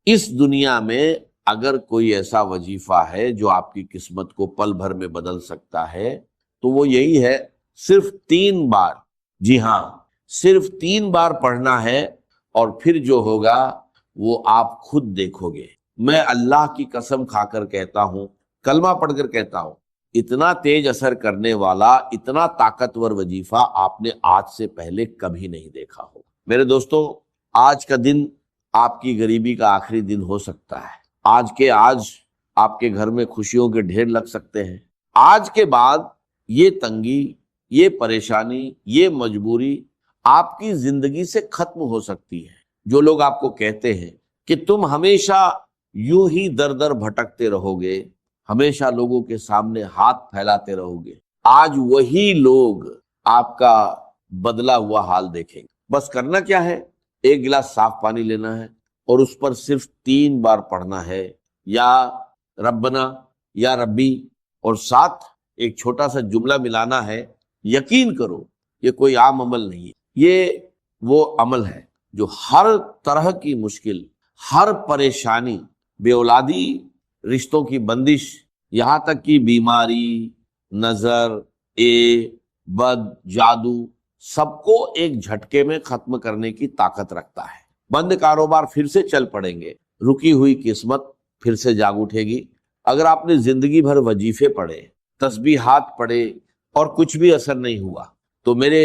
اس دنیا میں اگر کوئی ایسا وظیفہ ہے جو آپ کی قسمت کو پل بھر میں بدل سکتا ہے تو وہ یہی ہے، صرف 3 بار، جی ہاں صرف 3 بار پڑھنا ہے، اور پھر جو ہوگا وہ آپ خود دیکھو گے۔ میں اللہ کی قسم کھا کر کہتا ہوں، کلمہ پڑھ کر کہتا ہوں، اتنا تیز اثر کرنے والا، اتنا طاقتور وظیفہ آپ نے آج سے پہلے کبھی نہیں دیکھا ہو۔ میرے دوستو، آج کا دن آپ کی غریبی کا آخری دن ہو سکتا ہے، آج کے آج آپ کے گھر میں خوشیوں کے ڈھیر لگ سکتے ہیں، آج کے بعد یہ تنگی، یہ پریشانی، یہ مجبوری آپ کی زندگی سے ختم ہو سکتی ہے۔ جو لوگ آپ کو کہتے ہیں کہ تم ہمیشہ یوں ہی در در بھٹکتے رہو گے، ہمیشہ لوگوں کے سامنے ہاتھ پھیلاتے رہو گے، آج وہی لوگ آپ کا بدلا ہوا حال دیکھیں گے۔ بس کرنا کیا ہے، 1 گلاس صاف پانی لینا ہے اور اس پر صرف 3 بار پڑھنا ہے، یا ربنا، یا ربی، اور ساتھ ایک چھوٹا سا جملہ ملانا ہے۔ یقین کرو یہ کوئی عام عمل نہیں ہے، یہ وہ عمل ہے جو ہر طرح کی مشکل، ہر پریشانی، بے اولادی، رشتوں کی بندش، یہاں تک کہ بیماری، نظر، بد، جادو، سب کو ایک جھٹکے میں ختم کرنے کی طاقت رکھتا ہے۔ بند کاروبار پھر سے چل پڑیں گے، رکی ہوئی قسمت پھر سے جاگ اٹھے گی۔ اگر آپ نے زندگی بھر وظیفے پڑھے، تسبیحات پڑھے اور کچھ بھی اثر نہیں ہوا، تو میرے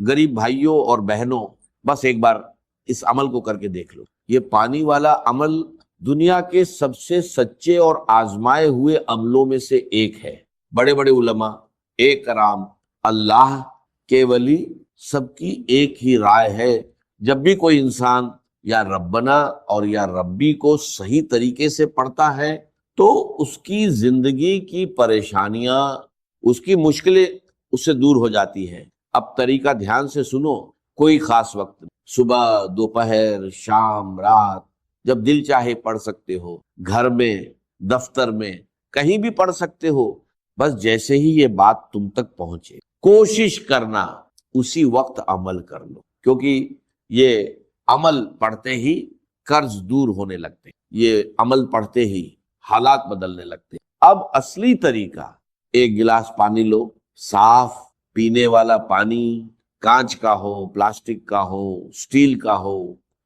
غریب بھائیوں اور بہنوں، بس ایک بار اس عمل کو کر کے دیکھ لو۔ یہ پانی والا عمل دنیا کے سب سے سچے اور آزمائے ہوئے عملوں میں سے ایک ہے۔ بڑے بڑے علماء، کرام، اللہ کے ولی، سب کی ایک ہی رائے ہے، جب بھی کوئی انسان یا ربنا اور یا ربی کو صحیح طریقے سے پڑھتا ہے تو اس کی زندگی کی پریشانیاں، اس کی مشکلیں اس سے دور ہو جاتی ہیں۔ اب طریقہ دھیان سے سنو، کوئی خاص وقت، صبح، دوپہر، شام، رات، جب دل چاہے پڑھ سکتے ہو، گھر میں، دفتر میں، کہیں بھی پڑھ سکتے ہو، بس جیسے ہی یہ بات تم تک پہنچے کوشش کرنا اسی وقت عمل کر لو، کیونکہ یہ عمل پڑھتے ہی قرض دور ہونے لگتے ہیں، یہ عمل پڑھتے ہی حالات بدلنے لگتے ہیں۔ اب اصلی طریقہ، 1 گلاس پانی لو، صاف پینے والا پانی، کانچ کا ہو، پلاسٹک کا ہو، سٹیل کا ہو،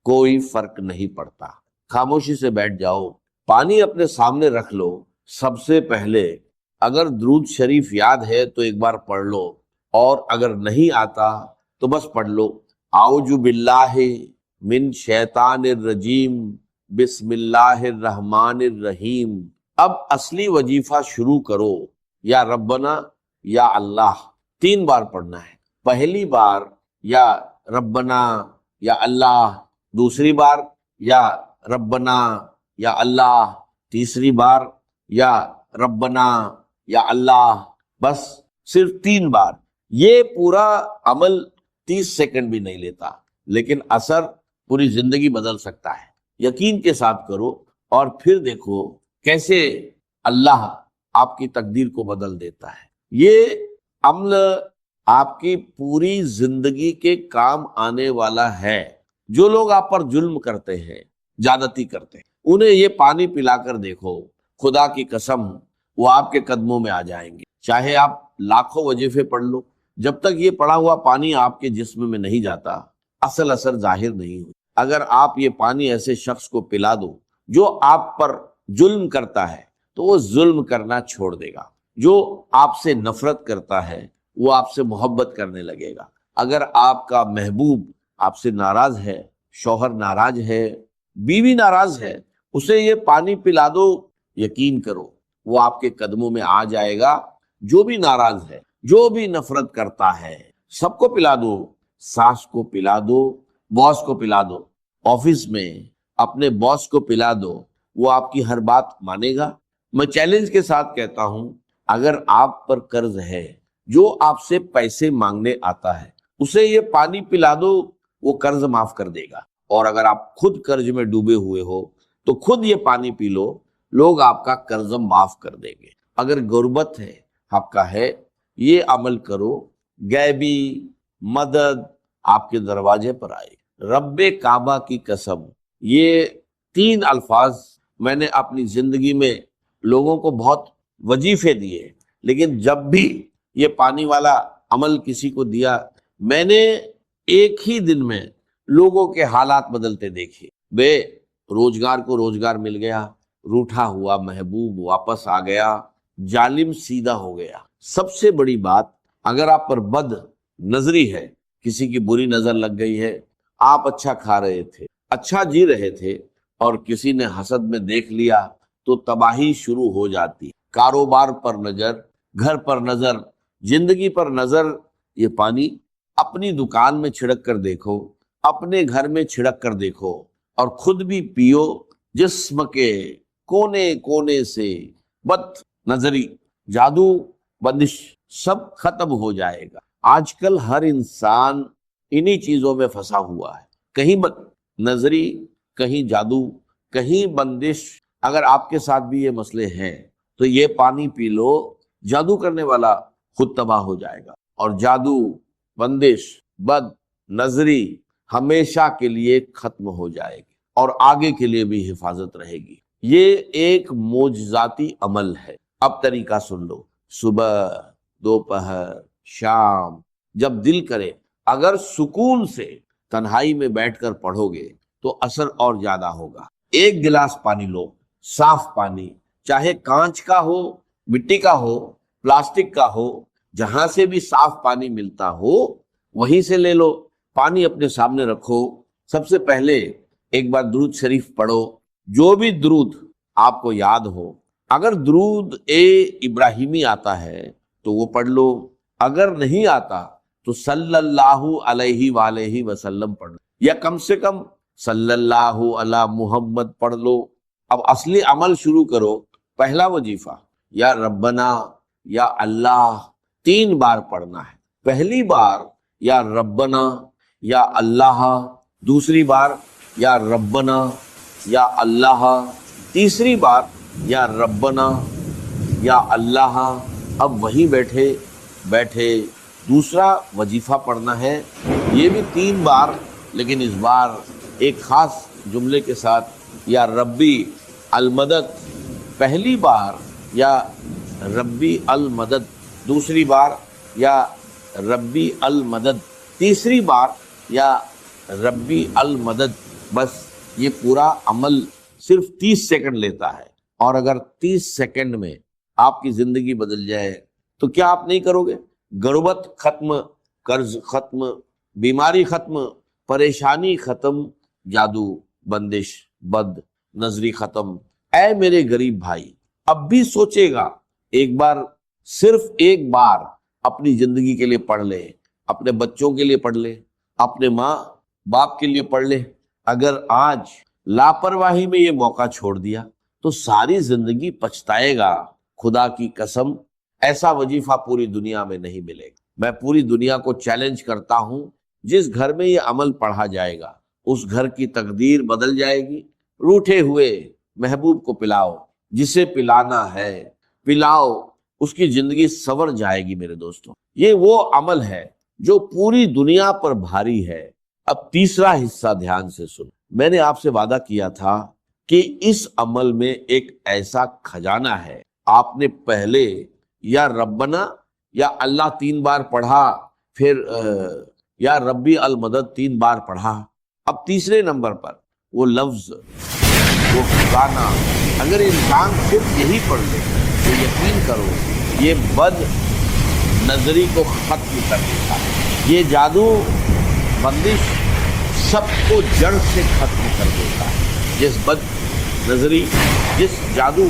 کوئی فرق نہیں پڑتا۔ خاموشی سے بیٹھ جاؤ، پانی اپنے سامنے رکھ لو۔ سب سے پہلے اگر درود شریف یاد ہے تو ایک بار پڑھ لو، اور اگر نہیں آتا تو بس پڑھ لو، اعوذ باللہ من شیطان الرجیم، بسم اللہ الرحمن الرحیم۔ اب اصلی وظیفہ شروع کرو، یا ربنا، یا اللہ، 3 بار پڑھنا ہے۔ پہلی بار یا ربنا یا اللہ، دوسری بار یا ربنا یا اللہ، تیسری بار یا ربنا یا اللہ، بس صرف 3 بار۔ یہ پورا عمل 30 سیکنڈ بھی نہیں لیتا، لیکن اثر پوری زندگی بدل سکتا ہے۔ یقین کے ساتھ کرو اور پھر دیکھو کیسے اللہ آپ کی تقدیر کو بدل دیتا ہے۔ یہ عمل آپ کی پوری زندگی کے کام آنے والا ہے۔ جو لوگ آپ پر ظلم کرتے ہیں، زیادتی کرتے ہیں، انہیں یہ پانی پلا کر دیکھو، خدا کی قسم وہ آپ کے قدموں میں آ جائیں گے۔ چاہے آپ لاکھوں وظیفے پڑھ لو، جب تک یہ پڑا ہوا پانی آپ کے جسم میں نہیں جاتا، اصل اثر ظاہر نہیں ہو۔ اگر آپ یہ پانی ایسے شخص کو پلا دو جو آپ پر ظلم کرتا ہے، تو وہ ظلم کرنا چھوڑ دے گا۔ جو آپ سے نفرت کرتا ہے وہ آپ سے محبت کرنے لگے گا۔ اگر آپ کا محبوب آپ سے ناراض ہے، شوہر ناراض ہے، بیوی ناراض ہے، اسے یہ پانی پلا دو، یقین کرو وہ آپ کے قدموں میں آ جائے گا۔ جو بھی ناراض ہے، جو بھی نفرت کرتا ہے، سب کو پلا دو، ساس کو پلا دو، باس کو پلا دو، آفس میں اپنے باس کو پلا دو، وہ آپ کی ہر بات مانے گا۔ میں چیلنج کے ساتھ کہتا ہوں، اگر آپ پر قرض ہے، جو آپ سے پیسے مانگنے آتا ہے، اسے یہ پانی پلا دو، وہ قرض معاف کر دے گا۔ اور اگر آپ خود قرض میں ڈوبے ہوئے ہو تو خود یہ پانی پی لو، لوگ آپ کا قرض معاف کر دیں گے۔ اگر غربت ہے، آپ کا ہے، یہ عمل کرو، غیبی مدد آپ کے دروازے پر آئے۔ رب کعبہ کی قسم، یہ 3 الفاظ میں نے اپنی زندگی میں لوگوں کو بہت وظیفے دیے، لیکن جب بھی یہ پانی والا عمل کسی کو دیا، میں نے ایک ہی دن میں لوگوں کے حالات بدلتے دیکھے۔ بے روزگار کو روزگار مل گیا، روٹھا ہوا محبوب واپس آ گیا، ظالم سیدھا ہو گیا۔ سب سے بڑی بات، اگر آپ پر بد نظری ہے، کسی کی بری نظر لگ گئی ہے، آپ اچھا کھا رہے تھے، اچھا جی رہے تھے، اور کسی نے حسد میں دیکھ لیا تو تباہی شروع ہو جاتی۔ کاروبار پر نظر، گھر پر نظر، زندگی پر نظر۔ یہ پانی اپنی دکان میں چھڑک کر دیکھو، اپنے گھر میں چھڑک کر دیکھو، اور خود بھی پیو۔ جسم کے کونے کونے سے بد نظری، جادو، بندش سب ختم ہو جائے گا۔ آج کل ہر انسان انہی چیزوں میں پھنسا ہوا ہے، کہیں بد نظری، کہیں جادو، کہیں بندش۔ اگر آپ کے ساتھ بھی یہ مسئلے ہیں تو یہ پانی پی لو، جادو کرنے والا خود تباہ ہو جائے گا، اور جادو، بندش، بد نظری ہمیشہ کے لیے ختم ہو جائے گی، اور آگے کے لیے بھی حفاظت رہے گی۔ یہ ایک معجزاتی عمل ہے۔ اب طریقہ سن لو۔ صبح، دوپہر، شام، جب دل کرے، اگر سکون سے تنہائی میں بیٹھ کر پڑھو گے تو اثر اور زیادہ ہوگا۔ ایک گلاس پانی لو، صاف پانی، چاہے کانچ کا ہو، مٹی کا ہو، پلاسٹک کا ہو، جہاں سے بھی صاف پانی ملتا ہو وہیں سے لے لو۔ پانی اپنے سامنے رکھو، سب سے پہلے ایک بار درود شریف پڑھو، جو بھی درود آپ کو یاد ہو۔ اگر درود ابراہیمی آتا ہے تو وہ پڑھ لو، اگر نہیں آتا تو صلی اللہ علیہ وآلہ وسلم پڑھ لو، یا کم سے کم صلی اللہ علی محمد پڑھ لو۔ اب اصلی عمل شروع کرو۔ پہلا وظیفہ یا ربنا، یا اللہ 3 بار پڑھنا ہے۔ پہلی بار یا ربنا یا اللہ، دوسری بار یا ربنا یا اللہ، تیسری بار یا ربنا یا اللہ۔ اب وہیں بیٹھے بیٹھے دوسرا وظیفہ پڑھنا ہے، یہ بھی 3 بار، لیکن اس بار ایک خاص جملے کے ساتھ، یا ربی المدد۔ پہلی بار یا ربی المدد، دوسری بار یا ربی المدد، تیسری بار یا ربی المدد۔ بس یہ پورا عمل صرف 30 سیکنڈ لیتا ہے، اور اگر 30 سیکنڈ میں آپ کی زندگی بدل جائے تو کیا آپ نہیں کرو گے؟ غربت ختم، قرض ختم، بیماری ختم، پریشانی ختم، جادو، بندش، بد نظری ختم۔ اے میرے غریب بھائی، اب بھی سوچے گا، ایک بار، صرف ایک بار اپنی زندگی کے لیے پڑھ لے، اپنے بچوں کے لیے پڑھ لے، اپنے ماں باپ کے لیے پڑھ لے۔ اگر آج لاپرواہی میں یہ موقع چھوڑ دیا تو ساری زندگی پچھتائے گا۔ خدا کی قسم، ایسا وظیفہ پوری دنیا میں نہیں ملے گا۔ میں پوری دنیا کو چیلنج کرتا ہوں، جس گھر میں یہ عمل پڑھا جائے گا اس گھر کی تقدیر بدل جائے گی۔ روٹھے ہوئے محبوب کو پلاؤ، جسے پلانا ہے پلاؤ، اس کی زندگی سنور جائے گی۔ میرے دوستوں، یہ وہ عمل ہے جو پوری دنیا پر بھاری ہے۔ اب تیسرا حصہ دھیان سے سن۔ میں نے آپ سے وعدہ کیا تھا کہ اس عمل میں ایک ایسا خزانہ ہے۔ آپ نے پہلے یا ربنا یا اللہ 3 بار پڑھا، پھر یا ربی المدد 3 بار پڑھا۔ اب تیسرے نمبر پر وہ لفظ، وہ خزانہ، اگر انسان صرف یہی پڑھ لے تو یقین کرو یہ بد نظری کو ختم کر دیتا ہے۔ یہ جادو، بندش سب کو جڑ سے ختم کر دیتا ہے۔ جس بد نظری، جس جادو،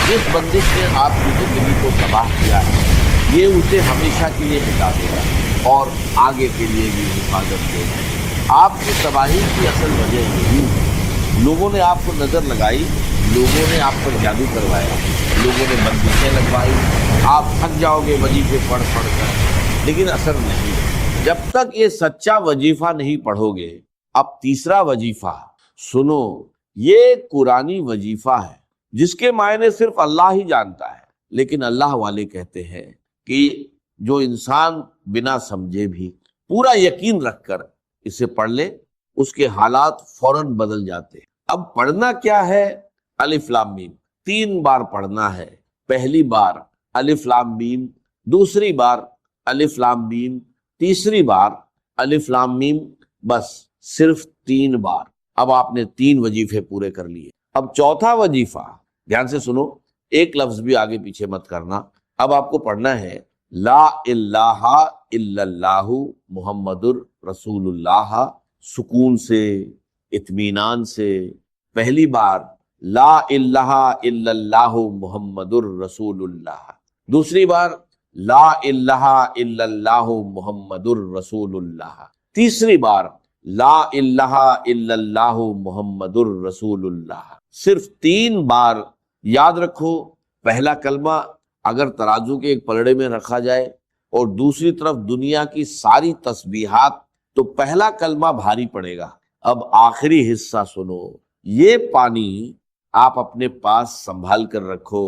جس بندش نے آپ کی زندگی کو تباہ کیا ہے، یہ اسے ہمیشہ کے لیے مٹا دے گا، اور آگے کے لیے بھی حفاظت دے گا۔ آپ کی تباہی کی اصل وجہ یہی ہے، لوگوں نے آپ کو نظر لگائی، لوگوں نے آپ پر جادو کروایا، لوگوں نے بندشیں لگوائی۔ آپ تھک جاؤ گے وظیفے پڑھ پڑھ کر، لیکن اثر نہیں۔ جب تک یہ سچا وظیفہ نہیں پڑھو گے۔ اب تیسرا وظیفہ سنو، یہ قرآنی وظیفہ ہے جس کے معنی صرف اللہ ہی جانتا ہے، لیکن اللہ والے کہتے ہیں کہ جو انسان بنا سمجھے بھی پورا یقین رکھ کر اسے پڑھ لے، اس کے حالات فوراً بدل جاتے ہیں۔ اب پڑھنا کیا ہے؟ الف لام میم 3 بار پڑھنا ہے. پہلی بار الف لام میم، دوسری بار الف لام میم، تیسری بار الف لام میم. بس صرف 3 بار. اب آپ نے 3 وظیفے پورے کر لیے. اب چوتھا وظیفہ دھیان سے سنو، ایک لفظ بھی آگے پیچھے مت کرنا. اب آپ کو پڑھنا ہے لا الہ الا اللہ محمد الرسول اللہ، سکون سے، اطمینان سے. پہلی بار لا الہ الا اللہ محمد الرسول اللہ، دوسری بار لا الہ الا اللہ محمد الرسول اللہ، تیسری بار لا الہ الا اللہ محمد الرسول اللہ. صرف 3 بار. یاد رکھو، پہلا کلمہ اگر ترازو کے ایک پلڑے میں رکھا جائے اور دوسری طرف دنیا کی ساری تسبیحات، تو پہلا کلمہ بھاری پڑے گا. اب آخری حصہ سنو، یہ پانی آپ اپنے پاس سنبھال کر رکھو،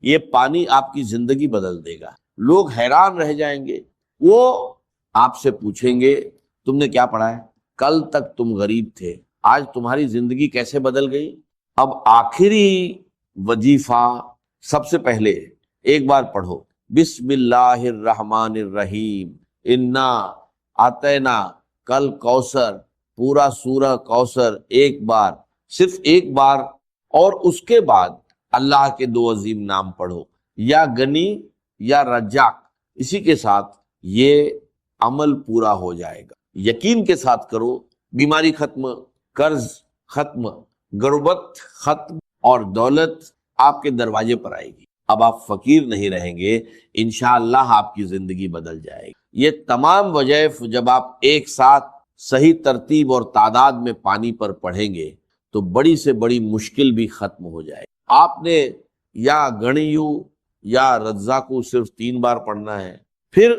یہ پانی آپ کی زندگی بدل دے گا. لوگ حیران رہ جائیں گے، وہ آپ سے پوچھیں گے تم نے کیا پڑھا ہے؟ کل تک تم غریب تھے، آج تمہاری زندگی کیسے بدل گئی؟ اب آخری وظیفہ سب سے پہلے ایک بار پڑھو بسم اللہ الرحمن الرحیم انا اعطینا کل کوثر، پورا سورہ کوثر ایک بار، صرف ایک بار. اور اس کے بعد اللہ کے 2 عظیم نام پڑھو، یا غنی یا رزاق. اسی کے ساتھ یہ عمل پورا ہو جائے گا. یقین کے ساتھ کرو، بیماری ختم، قرض ختم، غربت ختم، اور دولت آپ کے دروازے پر آئے گی. اب آپ فقیر نہیں رہیں گے، انشاءاللہ آپ کی زندگی بدل جائے گی. یہ تمام وظائف جب آپ ایک ساتھ صحیح ترتیب اور تعداد میں پانی پر پڑھیں گے تو بڑی سے بڑی مشکل بھی ختم ہو جائے. آپ نے یا گنیو یا رزاقو صرف 3 بار پڑھنا ہے، پھر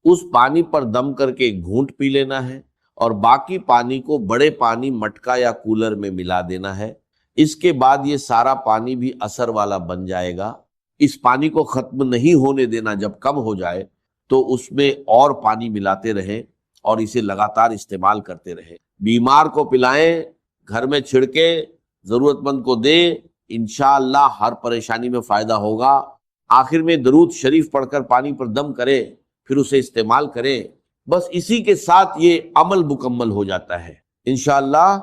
اس پانی پر دم کر کے ایک گھونٹ پی لینا ہے، اور باقی پانی کو بڑے پانی مٹکا یا کولر میں ملا دینا ہے. اس کے بعد یہ سارا پانی بھی اثر والا بن جائے گا. اس پانی کو ختم نہیں ہونے دینا، جب کم ہو جائے تو اس میں اور پانی ملاتے رہیں اور اسے لگاتار استعمال کرتے رہیں. بیمار کو پلائیں، گھر میں چھڑکے، ضرورت مند کو دیں، انشاءاللہ ہر پریشانی میں فائدہ ہوگا. آخر میں درود شریف پڑھ کر پانی پر دم کریں، پھر اسے استعمال کریں. بس اسی کے ساتھ یہ عمل مکمل ہو جاتا ہے. انشاءاللہ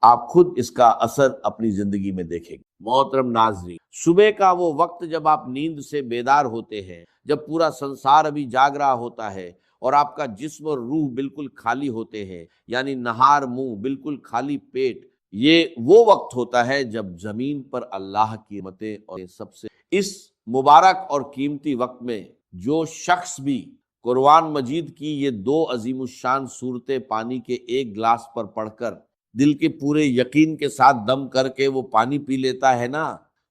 آپ خود اس کا اثر اپنی زندگی میں دیکھیں گے. محترم ناظرین، صبح کا وہ وقت جب آپ نیند سے بیدار ہوتے ہیں، جب پورا سنسار ابھی جاگ رہا ہوتا ہے اور آپ کا جسم اور روح بالکل خالی ہوتے ہیں، یعنی نہار منہ، بالکل خالی پیٹ، یہ وہ وقت ہوتا ہے جب زمین پر اللہ کی نعمتیں اور سب سے اس مبارک اور قیمتی وقت میں جو شخص بھی قرآن مجید کی یہ 2 عظیم الشان صورتیں پانی کے ایک گلاس پر پڑھ کر دل کے پورے یقین کے ساتھ دم کر کے وہ پانی پی لیتا ہے نا،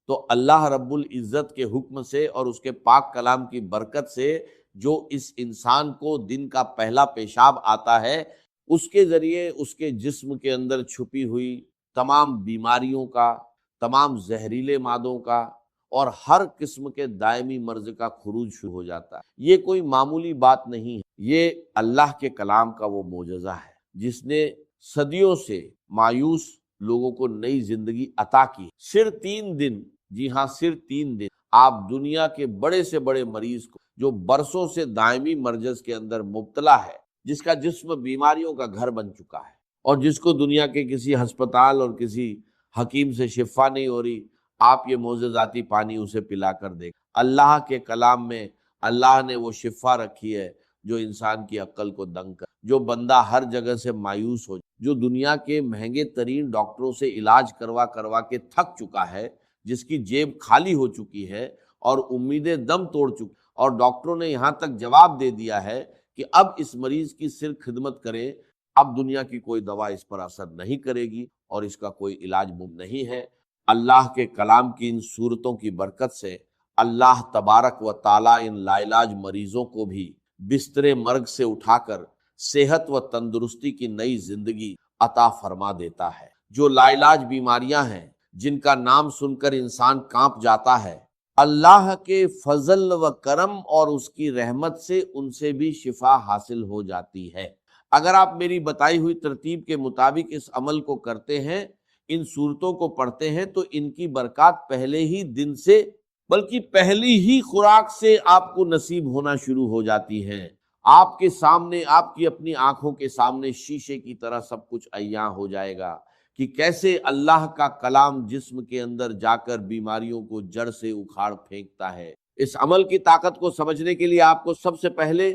تو اللہ رب العزت کے حکم سے اور اس کے پاک کلام کی برکت سے جو اس انسان کو دن کا پہلا پیشاب آتا ہے، اس کے ذریعے اس کے جسم کے اندر چھپی ہوئی تمام بیماریوں کا، تمام زہریلے مادوں کا اور ہر قسم کے دائمی مرض کا خروج شروع ہو جاتا ہے. یہ کوئی معمولی بات نہیں ہے، یہ اللہ کے کلام کا وہ معجزہ ہے جس نے صدیوں سے مایوس لوگوں کو نئی زندگی عطا کی. صرف 3 دن، جی ہاں صرف 3 دن، آپ دنیا کے بڑے سے بڑے مریض کو جو برسوں سے دائمی مرض کے اندر مبتلا ہے، جس کا جسم بیماریوں کا گھر بن چکا ہے اور جس کو دنیا کے کسی ہسپتال اور کسی حکیم سے شفا نہیں ہو رہی، آپ یہ معجزاتی پانی اسے پلا کر دے. اللہ کے کلام میں اللہ نے وہ شفا رکھی ہے جو انسان کی عقل کو دنگ کر، جو بندہ ہر جگہ سے مایوس ہو، جو دنیا کے مہنگے ترین ڈاکٹروں سے علاج کروا کے تھک چکا ہے، جس کی جیب خالی ہو چکی ہے اور امیدیں دم توڑ چکی، اور ڈاکٹروں نے یہاں تک جواب دے دیا ہے کہ اب اس مریض کی صرف خدمت کریں، اب دنیا کی کوئی دوا اس پر اثر نہیں کرے گی اور اس کا کوئی علاج ممکن نہیں ہے. اللہ کے کلام کی ان صورتوں کی برکت سے اللہ تبارک و تعالیٰ ان لا علاج مریضوں کو بھی بستر مرگ سے اٹھا کر صحت و تندرستی کی نئی زندگی عطا فرما دیتا ہے. جو لا علاج بیماریاں ہیں، جن کا نام سن کر انسان کانپ جاتا ہے، اللہ کے فضل و کرم اور اس کی رحمت سے ان سے بھی شفا حاصل ہو جاتی ہے. اگر آپ میری بتائی ہوئی ترتیب کے مطابق اس عمل کو کرتے ہیں، ان صورتوں کو پڑھتے ہیں تو ان کی برکات پہلے ہی دن سے بلکہ پہلی ہی خوراک سے آپ کو نصیب ہونا شروع ہو جاتی ہیں۔ آپ کے سامنے، آپ کی اپنی آنکھوں کے سامنے شیشے کی طرح سب کچھ عیاں ہو جائے گا کہ کیسے اللہ کا کلام جسم کے اندر جا کر بیماریوں کو جڑ سے اکھاڑ پھینکتا ہے۔ اس عمل کی طاقت کو سمجھنے کے لیے آپ کو سب سے پہلے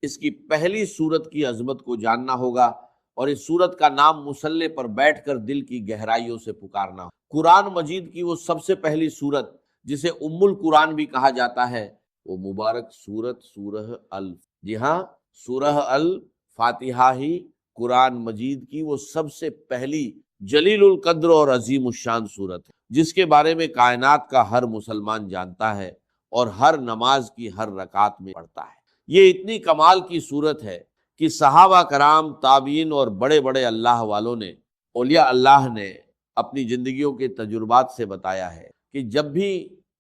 اس کی پہلی سورت کی عظمت کو جاننا ہوگا، اور اس سورت کا نام مصلے پر بیٹھ کر دل کی گہرائیوں سے پکارنا ہوگا۔ قرآن مجید کی وہ سب سے پہلی سورت جسے ام القرآن بھی کہا جاتا ہے، وہ مبارک سورت سورہ جی ہاں، سورہ الفاتحہ ہی قرآن مجید کی وہ سب سے پہلی جلیل القدر اور عظیم الشان سورت ہے، جس کے بارے میں کائنات کا ہر مسلمان جانتا ہے اور ہر نماز کی ہر رکعت میں پڑھتا ہے۔ یہ اتنی کمال کی سورت ہے کہ صحابہ کرام، تابعین اور بڑے بڑے اللہ والوں نے، اولیاء اللہ نے اپنی زندگیوں کے تجربات سے بتایا ہے کہ جب بھی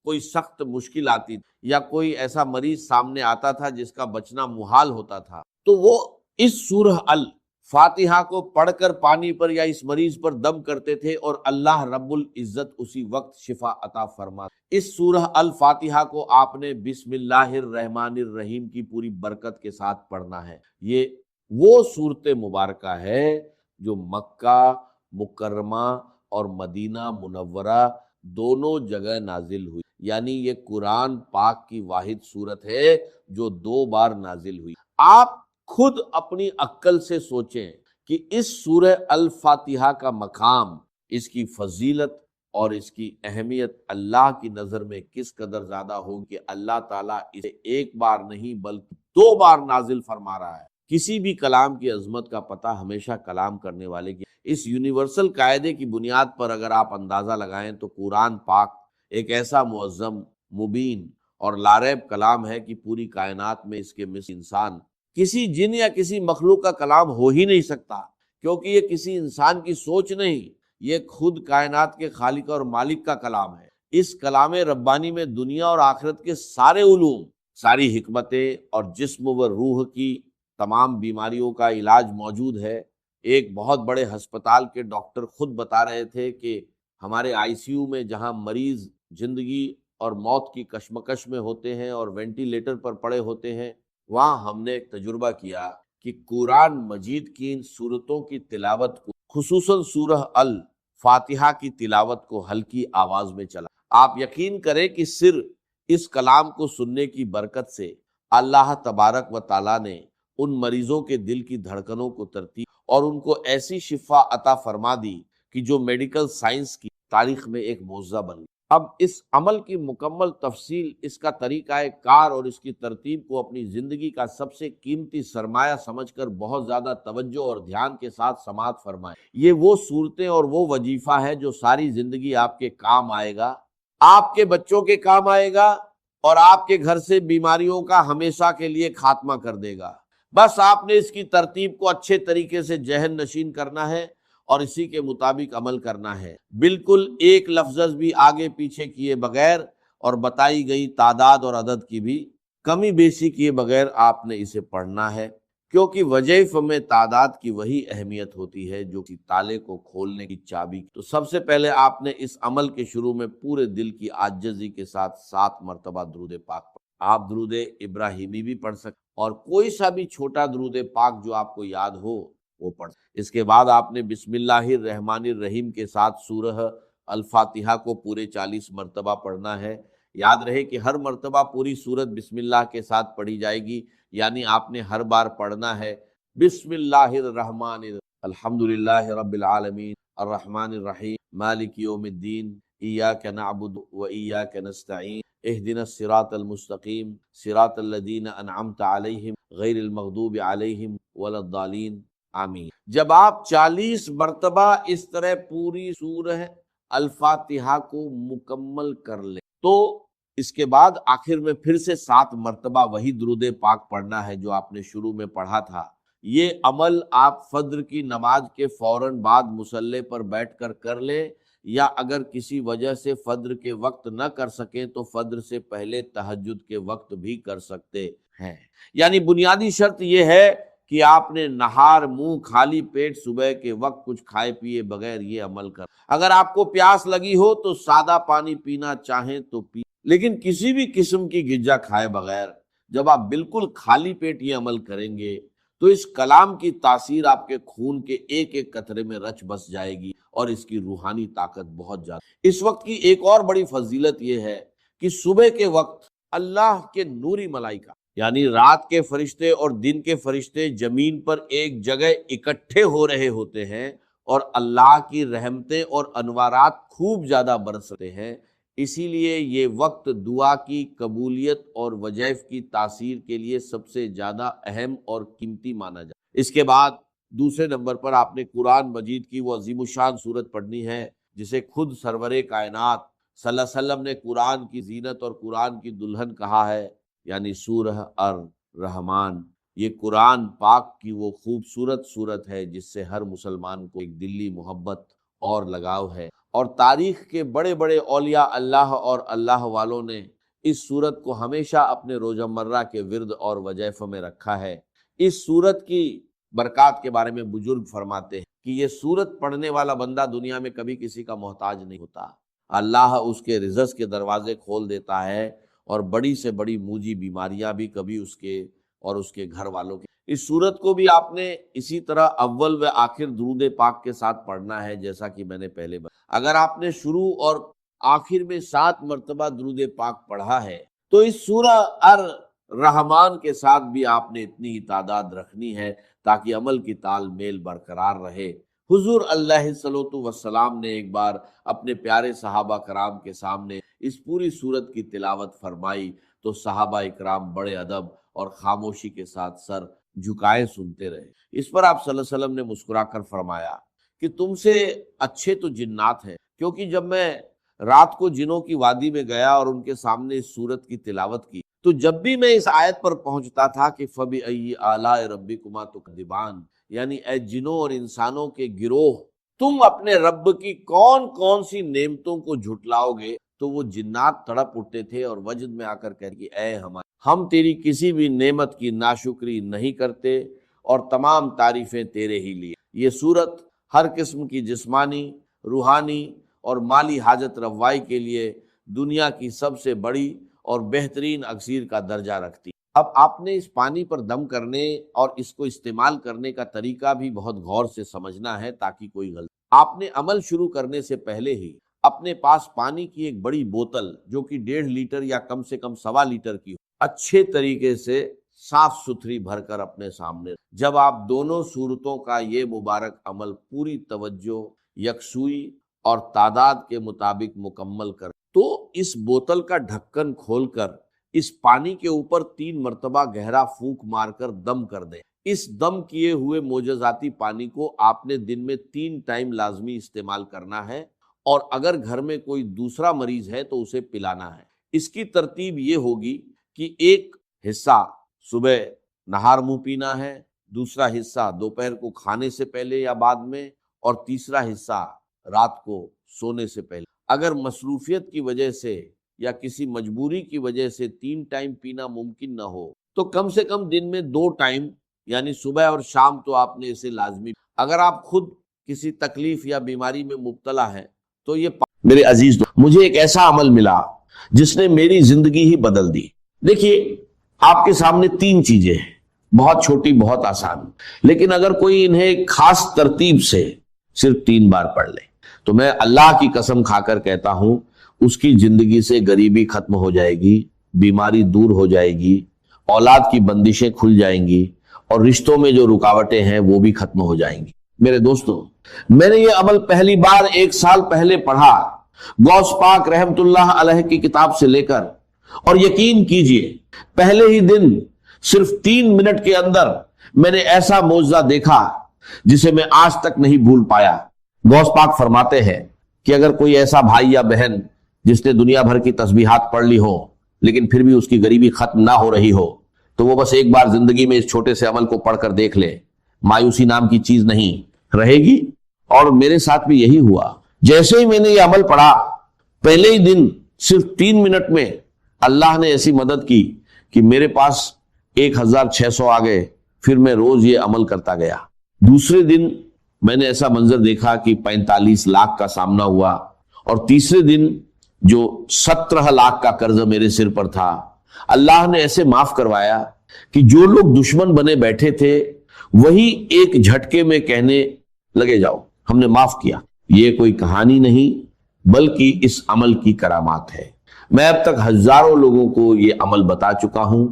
کوئی سخت مشکل آتی یا کوئی ایسا مریض سامنے آتا تھا جس کا بچنا محال ہوتا تھا، تو وہ اس سورہ الفاتحہ کو پڑھ کر پانی پر یا اس مریض پر دم کرتے تھے اور اللہ رب العزت اسی وقت شفا عطا فرما۔ اس سورہ الفاتحہ کو آپ نے بسم اللہ الرحمن الرحیم کی پوری برکت کے ساتھ پڑھنا ہے۔ یہ وہ سورت مبارکہ ہے جو مکہ مکرمہ اور مدینہ منورہ دونوں جگہ نازل ہوئی، یعنی یہ قرآن پاک کی واحد سورت ہے جو 2 بار نازل ہوئی۔ آپ خود اپنی عقل سے سوچیں کہ اس سورہ الفاتحہ کا مقام، اس کی فضیلت اور اس کی اہمیت اللہ کی نظر میں کس قدر زیادہ ہوگی کہ اللہ تعالیٰ اسے 1 بار نہیں بلکہ 2 بار نازل فرما رہا ہے۔ کسی بھی کلام کی عظمت کا پتہ ہمیشہ کلام کرنے والے کی۔ اس یونیورسل قاعدے کی بنیاد پر اگر آپ اندازہ لگائیں تو قرآن پاک ایک ایسا معظم، مبین اور لاریب کلام ہے کہ پوری کائنات میں اس کے مثل انسان، کسی جن یا کسی مخلوق کا کلام ہو ہی نہیں سکتا، کیونکہ یہ کسی انسان کی سوچ نہیں، یہ خود کائنات کے خالق اور مالک کا کلام ہے۔ اس کلام ربانی میں دنیا اور آخرت کے سارے علوم، ساری حکمتیں اور جسم و روح کی تمام بیماریوں کا علاج موجود ہے۔ ایک بہت بڑے ہسپتال کے ڈاکٹر خود بتا رہے تھے کہ ہمارے آئی سی یو میں جہاں مریض زندگی اور موت کی کشمکش میں ہوتے ہیں اور وینٹیلیٹر پر پڑے ہوتے ہیں، وہاں ہم نے ایک تجربہ کیا کہ قرآن مجید کی ان صورتوں کی تلاوت کو، خصوصاً سورہ الفاتحہ کی تلاوت کو ہلکی آواز میں چلا۔ آپ یقین کریں کہ صرف اس کلام کو سننے کی برکت سے اللہ تبارک و تعالیٰ نے ان مریضوں کے دل کی دھڑکنوں کو ترتیب اور ان کو ایسی شفا عطا فرما دی کہ جو میڈیکل سائنس کی تاریخ میں ایک معجزہ بن گئی۔ اب اس عمل کی مکمل تفصیل، اس کا طریقہ کار اور اس کی ترتیب کو اپنی زندگی کا سب سے قیمتی سرمایہ سمجھ کر بہت زیادہ توجہ اور دھیان کے ساتھ سماعت فرمائیں۔ یہ وہ صورتیں اور وہ وظیفہ ہے جو ساری زندگی آپ کے کام آئے گا، آپ کے بچوں کے کام آئے گا اور آپ کے گھر سے بیماریوں کا ہمیشہ کے لیے خاتمہ کر دے گا۔ بس آپ نے اس کی ترتیب کو اچھے طریقے سے ذہن نشین کرنا ہے اور اسی کے مطابق عمل کرنا ہے، بالکل ایک لفظ بھی آگے پیچھے کیے بغیر اور بتائی گئی تعداد اور عدد کی بھی کمی بیشی کیے بغیر آپ نے اسے پڑھنا ہے، کیونکہ وظائف میں تعداد کی وہی اہمیت ہوتی ہے جو کہ تالے کو کھولنے کی چابی۔ تو سب سے پہلے آپ نے اس عمل کے شروع میں پورے دل کی عاجزی کے ساتھ 7 مرتبہ درود پاک پڑھ۔ آپ درود ابراہیمی بھی پڑھ سکتے اور کوئی سا بھی چھوٹا درود پاک جو آپ کو یاد ہو وہ پڑھ۔ اس کے بعد آپ نے بسم اللہ الرحمن الرحیم کے ساتھ سورہ الفاتحہ کو پورے 40 مرتبہ پڑھنا ہے۔ یاد رہے کہ ہر مرتبہ پوری سورت بسم اللہ کے ساتھ پڑھی جائے گی، یعنی آپ نے ہر بار پڑھنا ہے بسم اللہ الرحمن الرحیم، الحمدللہ رب العالمین الرحمن الرحیم مالک یوم الدین ایاک نعبد و ایاک نستعین اہدنا الصراط المستقیم صراط الذین انعمت علیہم غیر المغضوب علیہم ولا الضالین آمین۔ جب آپ 40 مرتبہ اس طرح پوری سورہ الفاتحہ کو مکمل کر لیں تو اس کے بعد آخر میں پھر سے 7 مرتبہ وہی درود پاک پڑھنا ہے جو آپ نے شروع میں پڑھا تھا۔ یہ عمل آپ فجر کی نماز کے فوراً بعد مصلی پر بیٹھ کر کر لیں، یا اگر کسی وجہ سے فجر کے وقت نہ کر سکیں تو فجر سے پہلے تہجد کے وقت بھی کر سکتے ہیں۔ یعنی بنیادی شرط یہ ہے کہ آپ نے نہار منہ خالی پیٹ صبح کے وقت کچھ کھائے پیے بغیر یہ عمل کر۔ اگر آپ کو پیاس لگی ہو تو سادہ پانی پینا چاہیں تو پی، لیکن کسی بھی قسم کی غذا کھائے بغیر جب آپ بالکل خالی پیٹ یہ عمل کریں گے تو اس کلام کی تاثیر آپ کے خون کے ایک ایک قطرے میں رچ بس جائے گی، اور اس کی روحانی طاقت بہت زیادہ۔ اس وقت کی ایک اور بڑی فضیلت یہ ہے کہ صبح کے وقت اللہ کے نوری ملائکہ یعنی رات کے فرشتے اور دن کے فرشتے زمین پر ایک جگہ اکٹھے ہو رہے ہوتے ہیں، اور اللہ کی رحمتیں اور انوارات خوب زیادہ برستے ہیں۔ اسی لیے یہ وقت دعا کی قبولیت اور وظائف کی تاثیر کے لیے سب سے زیادہ اہم اور قیمتی مانا جاتا ہے۔ اس کے بعد دوسرے نمبر پر آپ نے قرآن مجید کی وہ عظیم الشان سورت پڑھنی ہے جسے خود سرور کائنات صلی اللہ علیہ وسلم نے قرآن کی زینت اور قرآن کی دلہن کہا ہے، یعنی سورہ الرحمن۔ یہ قرآن پاک کی وہ خوبصورت سورت ہے جس سے ہر مسلمان کو ایک دلی محبت اور لگاؤ ہے، اور تاریخ کے بڑے بڑے اولیاء اللہ اور اللہ والوں نے اس سورت کو ہمیشہ اپنے روزمرہ کے ورد اور وظائف میں رکھا ہے۔ اس سورت کی برکات کے بارے میں بزرگ فرماتے ہیں کہ یہ سورت پڑھنے والا بندہ دنیا میں کبھی کسی کا محتاج نہیں ہوتا، اللہ اس کے رزق کے دروازے کھول دیتا ہے، اور بڑی سے بڑی موجی بیماریاں بھی کبھی اس کے اور اس کے گھر والوں کے۔ اس سورت کو بھی آپ نے اسی طرح اول و آخر درود پاک کے ساتھ پڑھنا ہے، جیسا کہ میں نے پہلے بتایا۔ اگر آپ نے شروع اور آخر میں 7 مرتبہ درود پاک پڑھا ہے تو اس سورہ الرحمن کے ساتھ بھی آپ نے اتنی ہی تعداد رکھنی ہے تاکہ عمل کی تال میل برقرار رہے۔ حضور علیہ الصلوۃ والسلام نے ایک بار اپنے پیارے صحابہ کرام کے سامنے اس پوری سورت کی تلاوت فرمائی تو صحابہ اکرام بڑے ادب اور خاموشی کے ساتھ سر جھکائے سنتے رہے۔ اس پر آپ صلی اللہ علیہ وسلم نے مسکرا کر فرمایا کہ تم سے اچھے تو جنات ہیں، کیونکہ جب میں رات کو جنوں کی وادی میں گیا اور ان کے سامنے اس سورت کی تلاوت کی تو جب بھی میں اس آیت پر پہنچتا تھا کہ فَبِأَيِّ آلَاءِ رَبِّكُمَا تُكَذِّبَانِ، یعنی اے جنوں اور انسانوں کے گروہ، تم اپنے رب کی کون کون سی نعمتوں کو جھٹلاؤ گے؟ تو وہ جنات تڑپ اٹھتے تھے اور وجد میں آ کر کہتے کہ اے ہم تیری کسی بھی نعمت کی ناشکری نہیں کرتے، اور تمام تعریفیں تیرے ہی لیے۔ یہ سورت ہر قسم کی جسمانی، روحانی اور مالی حاجت روائی کے لیے دنیا کی سب سے بڑی اور بہترین اکسیر کا درجہ رکھتی۔ اب آپ نے اس پانی پر دم کرنے اور اس کو استعمال کرنے کا طریقہ بھی بہت غور سے سمجھنا ہے تاکہ کوئی غلطی۔ آپ نے عمل شروع کرنے سے پہلے ہی اپنے پاس پانی کی ایک بڑی بوتل جو کہ 1.5 لیٹر یا کم سے کم 1.25 لیٹر کی اچھے طریقے سے صاف ستھری بھر کر اپنے سامنے، جب آپ دونوں صورتوں کا یہ مبارک عمل پوری توجہ، یکسوئی اور تعداد کے مطابق مکمل کر تو اس بوتل کا ڈھکن کھول کر اس پانی کے اوپر 3 مرتبہ گہرا پھونک مار کر دم کر دیں۔ اس دم کیے ہوئے معجزاتی پانی کو آپ نے دن میں 3 ٹائم لازمی استعمال کرنا ہے، اور اگر گھر میں کوئی دوسرا مریض ہے تو اسے پلانا ہے۔ اس کی ترتیب یہ ہوگی کہ ایک حصہ صبح نہار منہ پینا ہے، دوسرا حصہ دوپہر کو کھانے سے پہلے یا بعد میں، اور تیسرا حصہ رات کو سونے سے پہلے۔ اگر مصروفیت کی وجہ سے یا کسی مجبوری کی وجہ سے 3 ٹائم پینا ممکن نہ ہو تو کم سے کم دن میں 2 ٹائم یعنی صبح اور شام تو آپ نے اسے لازمی۔ اگر آپ خود کسی تکلیف یا بیماری میں مبتلا ہیں تو یہ میرے عزیز مجھے ایک ایسا عمل ملا جس نے میری زندگی ہی بدل دی۔ دیکھیے آپ کے سامنے 3 چیزیں ہیں، بہت چھوٹی بہت آسان، لیکن اگر کوئی انہیں خاص ترتیب سے صرف 3 بار پڑھ لے تو میں اللہ کی قسم کھا کر کہتا ہوں اس کی زندگی سے غریبی ختم ہو جائے گی، بیماری دور ہو جائے گی، اولاد کی بندشیں کھل جائیں گی، اور رشتوں میں جو رکاوٹیں ہیں وہ بھی ختم ہو جائیں گی۔ میرے دوستو، میں نے یہ عمل پہلی بار 1 سال پہلے پڑھا غوث پاک رحمت اللہ علیہ کی کتاب سے لے کر، اور یقین کیجئے پہلے ہی دن صرف 3 منٹ کے اندر میں نے ایسا معجزہ دیکھا جسے میں آج تک نہیں بھول پایا۔ غوث پاک فرماتے ہیں کہ اگر کوئی ایسا بھائی یا بہن جس نے دنیا بھر کی تسبیحات پڑھ لی ہو لیکن پھر بھی اس کی غریبی ختم نہ ہو رہی ہو تو وہ بس ایک بار زندگی میں اس چھوٹے سے عمل کو پڑھ کر دیکھ لے، مایوسی نام کی چیز نہیں رہے گی۔ اور میرے ساتھ بھی یہی ہوا، جیسے ہی میں نے یہ عمل پڑھا پہلے ہی دن صرف 3 منٹ میں اللہ نے ایسی مدد کی کہ میرے پاس 1600 آ گئے، پھر میں روز یہ عمل کرتا گیا. دوسرے دن میں نے ایسا منظر دیکھا کہ 45 لاکھ کا سامنا ہوا, اور تیسرے دن جو 17 لاکھ کا قرض میرے سر پر تھا اللہ نے ایسے معاف کروایا کہ جو لوگ دشمن بنے بیٹھے تھے وہی ایک جھٹکے میں کہنے لگے جاؤ ہم نے معاف کیا. یہ کوئی کہانی نہیں بلکہ اس عمل کی کرامات ہے. میں اب تک ہزاروں لوگوں کو یہ عمل بتا چکا ہوں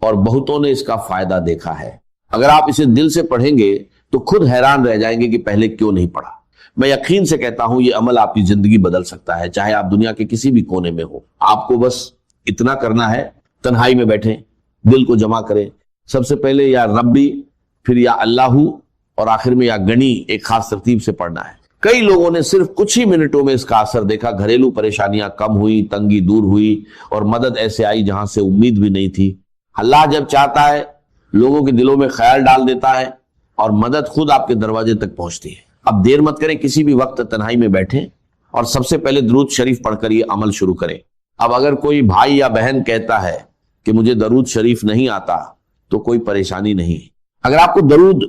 اور بہتوں نے اس کا فائدہ دیکھا ہے. اگر آپ اسے دل سے پڑھیں گے تو خود حیران رہ جائیں گے کہ پہلے کیوں نہیں پڑھا. میں یقین سے کہتا ہوں یہ عمل آپ کی زندگی بدل سکتا ہے, چاہے آپ دنیا کے کسی بھی کونے میں ہو. آپ کو بس اتنا کرنا ہے, تنہائی میں بیٹھیں, دل کو جمع کریں. سب سے پہلے یا ربی, پھر یا اللہ, اور آخر میں یا گنی ایک خاص ترتیب سے پڑھنا ہے. کئی لوگوں نے صرف کچھ ہی منٹوں میں اس کا اثر دیکھا. گھریلو پریشانیاں کم ہوئی, تنگی دور ہوئی, اور مدد ایسے آئی جہاں سے امید بھی نہیں تھی. اللہ جب چاہتا ہے لوگوں کے دلوں میں خیال ڈال دیتا ہے اور مدد خود آپ کے دروازے تک پہنچتی ہے. اب دیر مت کریں, کسی بھی وقت تنہائی میں بیٹھیں اور سب سے پہلے درود شریف پڑھ کر یہ عمل شروع کریں. اب اگر کوئی بھائی یا بہن کہتا ہے کہ مجھے درود شریف نہیں آتا تو کوئی پریشانی نہیں. اگر آپ کو درود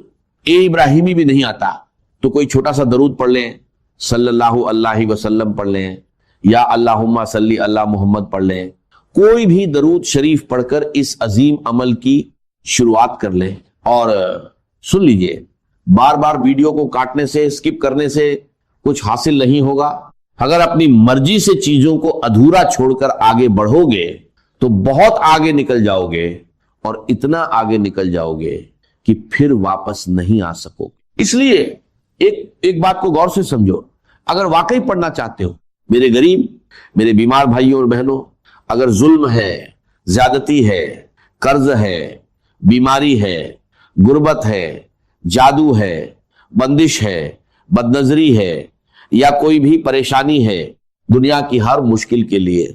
ابراہیمی بھی نہیں آتا تو کوئی چھوٹا سا درود پڑھ لیں, صلی اللہ علیہ وسلم پڑھ لیں, یا اللہم صلی اللہ محمد پڑھ لیں. کوئی بھی درود شریف پڑھ کر اس عظیم عمل کی شروعات کر لیں. اور سن لیجئے, بار بار ویڈیو کو کاٹنے سے, اسکپ کرنے سے کچھ حاصل نہیں ہوگا. اگر اپنی مرضی سے چیزوں کو ادھورا چھوڑ کر آگے بڑھو گے تو بہت آگے نکل جاؤ گے, اور اتنا آگے نکل جاؤ گے کہ پھر واپس نہیں آ سکو گے. اس لیے ایک بات کو غور سے سمجھو. اگر واقعی پڑھنا چاہتے ہو, میرے غریب, میرے بیمار بھائیوں اور بہنوں, اگر ظلم ہے, زیادتی ہے, قرض ہے, بیماری ہے, غربت ہے, جادو ہے, بندش ہے, بدنظری ہے, یا کوئی بھی پریشانی ہے, دنیا کی ہر مشکل کے لیے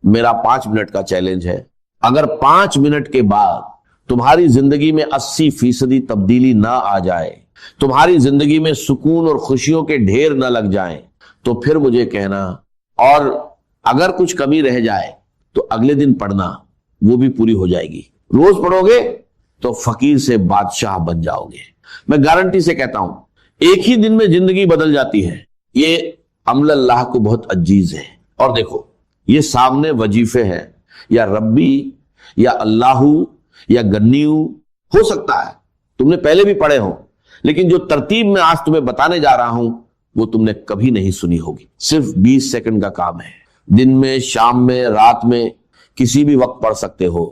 میرا 5 منٹ کا چیلنج ہے. اگر 5 منٹ کے بعد تمہاری زندگی میں 80% تبدیلی نہ آ جائے, تمہاری زندگی میں سکون اور خوشیوں کے ڈھیر نہ لگ جائیں, تو پھر مجھے کہنا. اور اگر کچھ کمی رہ جائے تو اگلے دن پڑھنا, وہ بھی پوری ہو جائے گی. روز پڑھو گے تو فقیر سے بادشاہ بن جاؤ گے. میں گارنٹی سے کہتا ہوں ایک ہی دن میں زندگی بدل جاتی ہے. یہ عمل اللہ کو بہت عزیز ہے. اور دیکھو, یہ سامنے وظیفے ہیں, یا ربی, یا اللہ, یا گنیو. ہو سکتا ہے تم نے پہلے بھی پڑھے ہوں, لیکن جو ترتیب میں آج تمہیں بتانے جا رہا ہوں وہ تم نے کبھی نہیں سنی ہوگی. صرف 20 سیکنڈ کا کام ہے. دن میں, شام میں, رات میں, کسی بھی وقت پڑھ سکتے ہو.